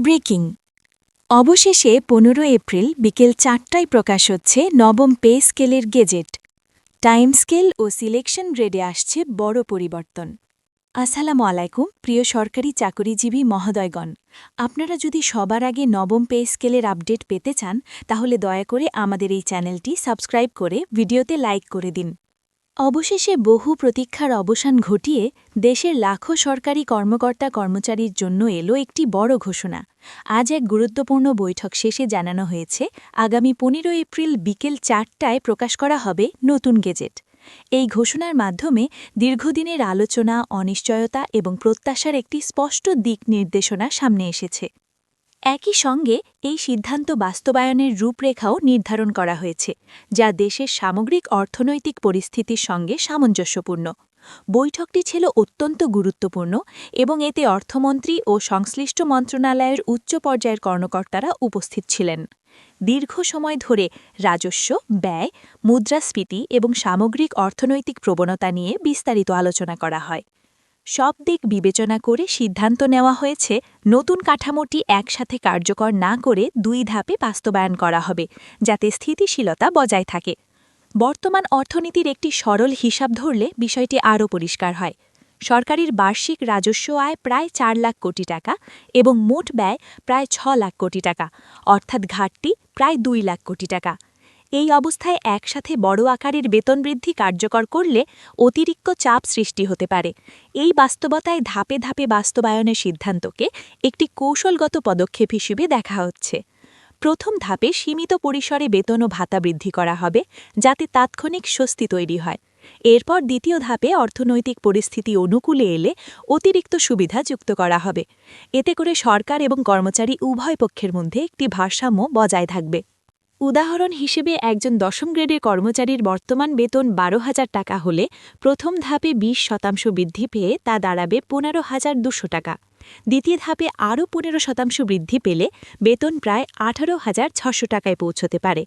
Breaking অবশেষে ১৫ April বিকেল ৪টায় প্রকাশ হচ্ছে নবম পে স্কেলের গেজেট। টাইম স্কেল ও সিলেকশন গ্রেডে আসছে বড় পরিবর্তন। আসসালামু আলাইকুম প্রিয় সরকারি চাকরিজীবী মহোদয়গণ, আপনারা যদি সবার আগে নবম পে স্কেলের আপডেট পেতে চান তাহলে দয়া করে আমাদের এই চ্যানেলটি সাবস্ক্রাইব করে ভিডিওতে লাইক করে দিন। অবশেষে বহু প্রতীক্ষার অবসান ঘটিয়ে দেশের লাখো সরকারি কর্মকর্তা কর্মচারীর জন্য এলো একটি বড় ঘোষণা। আজ এক গুরুত্বপূর্ণ বৈঠক শেষে জানানো হয়েছে আগামী ১৫ এপ্রিল বিকেল ৪টায় প্রকাশ করা হবে নতুন গেজেট। এই ঘোষণার মাধ্যমে দীর্ঘদিনের আলোচনা, অনিশ্চয়তা এবং প্রত্যাশার একটি স্পষ্ট দিক নির্দেশনা সামনে এসেছে। একই সঙ্গে এই সিদ্ধান্ত বাস্তবায়নের রূপরেখাও নির্ধারণ করা হয়েছে, যা দেশের সামগ্রিক অর্থনৈতিক পরিস্থিতির সঙ্গে সামঞ্জস্যপূর্ণ। বৈঠকটি ছিল অত্যন্ত গুরুত্বপূর্ণ এবং এতে অর্থমন্ত্রী ও সংশ্লিষ্ট মন্ত্রণালয়ের উচ্চ পর্যায়ের কর্মকর্তারা উপস্থিত ছিলেন। দীর্ঘ সময় ধরে রাজস্ব, ব্যয়, মুদ্রাস্ফীতি এবং সামগ্রিক অর্থনৈতিক প্রবণতা নিয়ে বিস্তারিত আলোচনা করা হয়। সব দিক বিবেচনা করে সিদ্ধান্ত নেওয়া হয়েছে নতুন কাঠামোটি একসাথে কার্যকর না করে ২ ধাপে বাস্তবায়ন করা হবে, যাতে স্থিতিশীলতা বজায় থাকে। বর্তমান অর্থনীতির একটি সরল হিসাব ধরলে বিষয়টি আরও পরিষ্কার হয়। সরকারের বার্ষিক রাজস্ব আয় প্রায় ৪ লাখ কোটি টাকা এবং মোট ব্যয় প্রায় ৬ লাখ কোটি টাকা, অর্থাৎ ঘাটতি প্রায় ২ লাখ কোটি টাকা। এই অবস্থায় একসাথে বড় আকারের বেতন বৃদ্ধি কার্যকর করলে অতিরিক্ত চাপ সৃষ্টি হতে পারে। এই বাস্তবতায় ধাপে ধাপে বাস্তবায়নের সিদ্ধান্তকে একটি কৌশলগত পদক্ষেপ হিসেবে দেখা হচ্ছে। প্রথম ধাপে সীমিত পরিসরে বেতন ও ভাতা বৃদ্ধি করা হবে, যাতে তাৎক্ষণিক স্বস্তি তৈরি হয়। এরপর দ্বিতীয় ধাপে অর্থনৈতিক পরিস্থিতি অনুকূলে এলে অতিরিক্ত সুবিধা যুক্ত করা হবে। এতে করে সরকার এবং কর্মচারী উভয় পক্ষের মধ্যে একটি ভারসাম্য বজায় থাকবে। উদাহরণ হিসেবে একজন দশম গ্রেডের কর্মচারীর বর্তমান বেতন ১২,০০০ টাকা হলে প্রথম ধাপে ২০% বৃদ্ধি পেয়ে তা দাঁড়াবে ১৫,২০০ টাকা। দ্বিতীয় ধাপে আরও ১৫% বৃদ্ধি পেলে বেতন প্রায় ১৮,৬০০ টাকায় পৌঁছতে পারে।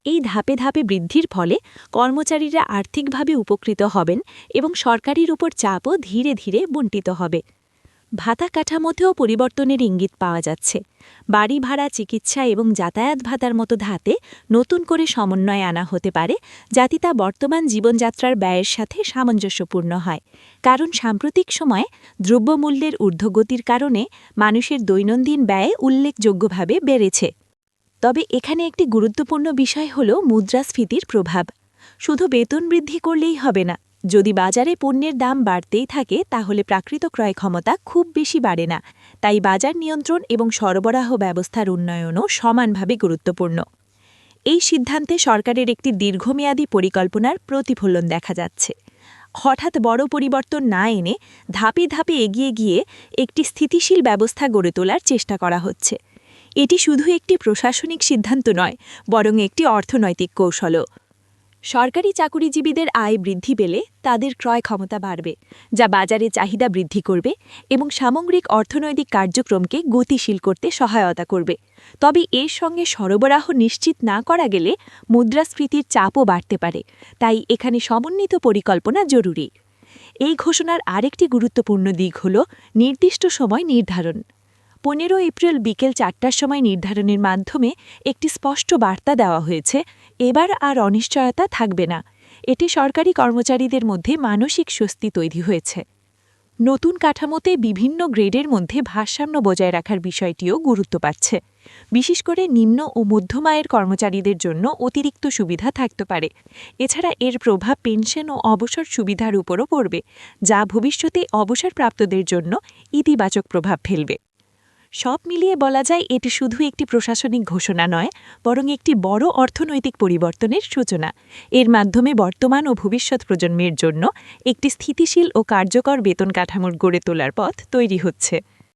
এই ধাপে ধাপে বৃদ্ধির ফলে কর্মচারীরা আর্থিকভাবে উপকৃত হবেন এবং সরকারের উপর চাপও ধীরে ধীরে বণ্টিত হবে। ভাতা কাঠামোতেও পরিবর্তনের ইঙ্গিত পাওয়া যাচ্ছে। বাড়ি ভাড়া, চিকিৎসা এবং যাতায়াত ভাতার মতো ধাতে নতুন করে সমন্বয় আনা হতে পারে, যাতে তা বর্তমান জীবনযাত্রার ব্যয়ের সাথে সামঞ্জস্যপূর্ণ হয়। কারণ সাম্প্রতিক সময়ে দ্রব্যমূল্যের ঊর্ধ্বগতির কারণে মানুষের দৈনন্দিন ব্যয় উল্লেখযোগ্যভাবে বেড়েছে। তবে এখানে একটি গুরুত্বপূর্ণ বিষয় হল মুদ্রাস্ফীতির প্রভাব। শুধু বেতন বৃদ্ধি করলেই হবে না। যদি বাজারে পণ্যের দাম বাড়তেই থাকে তাহলে প্রাকৃত ক্রয় ক্ষমতা খুব বেশি বাড়ে না। তাই বাজার নিয়ন্ত্রণ এবং সরবরাহ ব্যবস্থার উন্নয়নও সমানভাবে গুরুত্বপূর্ণ। এই সিদ্ধান্তে সরকারের একটি দীর্ঘমেয়াদী পরিকল্পনার প্রতিফলন দেখা যাচ্ছে। হঠাৎ বড় পরিবর্তন না এনে ধাপে ধাপে এগিয়ে গিয়ে একটি স্থিতিশীল ব্যবস্থা গড়ে তোলার চেষ্টা করা হচ্ছে। এটি শুধু একটি প্রশাসনিক সিদ্ধান্ত নয়, বরং একটি অর্থনৈতিক কৌশলও। সরকারি চাকুরিজীবীদের আয় বৃদ্ধি পেলে তাদের ক্রয় ক্ষমতা বাড়বে, যা বাজারে চাহিদা বৃদ্ধি করবে এবং সামগ্রিক অর্থনৈতিক কার্যক্রমকে গতিশীল করতে সহায়তা করবে। তবে এর সঙ্গে সরবরাহ নিশ্চিত না করা গেলে মুদ্রাস্ফীতির চাপও বাড়তে পারে, তাই এখানে সমন্বিত পরিকল্পনা জরুরি। এই ঘোষণার আরেকটি গুরুত্বপূর্ণ দিক হল নির্দিষ্ট সময় নির্ধারণ। ১৫ এপ্রিল বিকেল ৪টার সময় নির্ধারণের মাধ্যমে একটি স্পষ্ট বার্তা দেওয়া হয়েছে, এবার আর অনিশ্চয়তা থাকবে না। এটি সরকারি কর্মচারীদের মধ্যে মানসিক স্বস্তি তৈরি হয়েছে। নতুন কাঠামোতে বিভিন্ন গ্রেডের মধ্যে ভারসাম্য বজায় রাখার বিষয়টিও গুরুত্ব পাচ্ছে। বিশেষ করে নিম্ন ও মধ্যম আয়ের কর্মচারীদের জন্য অতিরিক্ত সুবিধা থাকতে পারে। এছাড়া এর প্রভাব পেনশন ও অবসর সুবিধার উপরও পড়বে, যা ভবিষ্যতে অবসরপ্রাপ্তদের জন্য ইতিবাচক প্রভাব ফেলবে। সব মিলিয়ে বলা যায় এটি শুধু একটি প্রশাসনিক ঘোষণা নয়, বরং একটি বড় অর্থনৈতিক পরিবর্তনের সূচনা। এর মাধ্যমে বর্তমান ও ভবিষ্যৎ প্রজন্মের জন্য একটি স্থিতিশীল ও কার্যকর বেতন কাঠামোর গড়ে তোলার পথ তৈরি হচ্ছে।